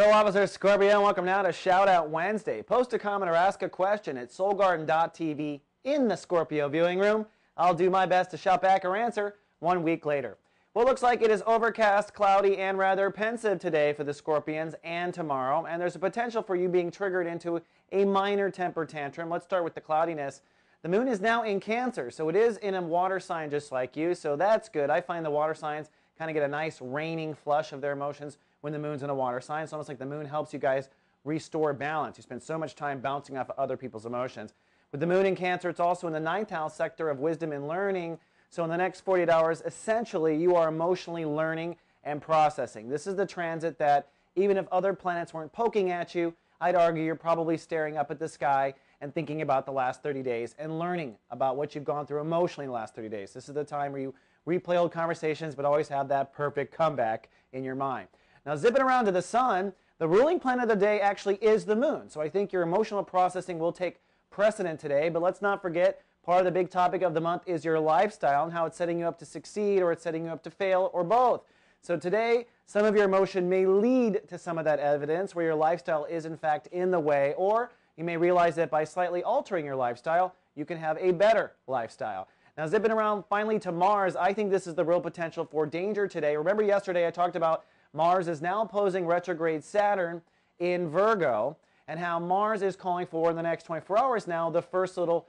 Hello, Officer Scorpio. Welcome now to Shout Out Wednesday. Post a comment or ask a question at soulgarden.tv in the Scorpio viewing room. I'll do my best to shout back or answer 1 week later. Well, it looks like it is overcast, cloudy, and rather pensive today for the Scorpions and tomorrow, and there's a potential for you being triggered into a minor temper tantrum. Let's start with the cloudiness. The moon is now in Cancer, so it is in a water sign just like you, so that's good. I find the water signs kind of get a nice raining flush of their emotions when the moon's in a water sign. It's almost like the moon helps you guys restore balance. You spend so much time bouncing off of other people's emotions. With the moon in Cancer, it's also in the 9th house sector of wisdom and learning. So in the next 48 hours, essentially, you are emotionally learning and processing. This is the transit that, even if other planets weren't poking at you, I'd argue you're probably staring up at the sky and thinking about the last 30 days and learning about what you've gone through emotionally in the last 30 days. This is the time where you replay old conversations but always have that perfect comeback in your mind. Now, zipping around to the sun, the ruling planet of the day actually is the moon. So I think your emotional processing will take precedent today, but let's not forget, part of the big topic of the month is your lifestyle and how it's setting you up to succeed or it's setting you up to fail or both. So today, some of your emotion may lead to some of that evidence where your lifestyle is in fact in the way, or you may realize that by slightly altering your lifestyle, you can have a better lifestyle. Now, zipping around finally to Mars, I think this is the real potential for danger today. Remember yesterday I talked about Mars is now opposing retrograde Saturn in Virgo, and how Mars is calling for in the next 24 hours now the first little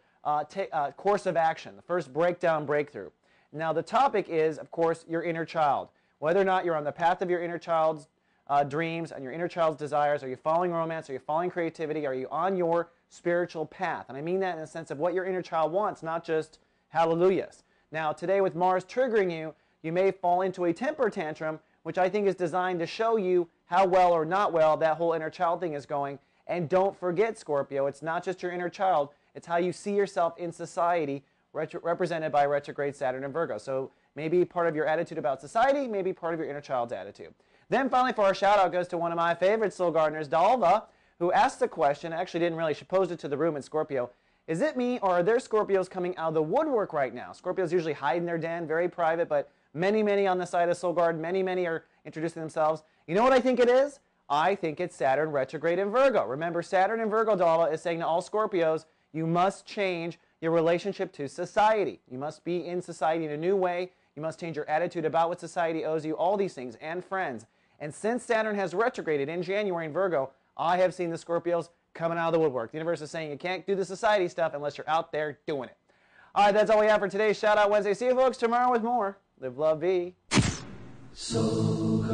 course of action, the first breakdown breakthrough. Now, the topic is, of course, your inner child. Whether or not you're on the path of your inner child's dreams and your inner child's desires, are you following romance, are you following creativity, are you on your spiritual path? And I mean that in the sense of what your inner child wants, not just hallelujahs. Now, today with Mars triggering you, you may fall into a temper tantrum, which I think is designed to show you how well or not well that whole inner child thing is going. And don't forget, Scorpio, it's not just your inner child, it's how you see yourself in society, represented by retrograde Saturn and Virgo. So maybe part of your attitude about society, maybe part of your inner child's attitude. Then finally, for our shout out goes to one of my favorite soul gardeners, Dalva, who asked the question, actually didn't really, she posed it to the room in Scorpio. Is it me, or are there Scorpios coming out of the woodwork right now? Scorpios usually hide in their den, very private, but many on the side of Soul Garden, many are introducing themselves. You know what I think it is? I think it's Saturn retrograde in Virgo. Remember, Saturn in Virgo, Dalva, is saying to all Scorpios, you must change your relationship to society. You must be in society in a new way. You must change your attitude about what society owes you, all these things, and friends. And since Saturn has retrograded in January in Virgo, I have seen the Scorpios coming out of the woodwork. The universe is saying you can't do the society stuff unless you're out there doing it. All right, that's all we have for today's Shout Out Wednesday. See you folks tomorrow with more. Live, love, be. So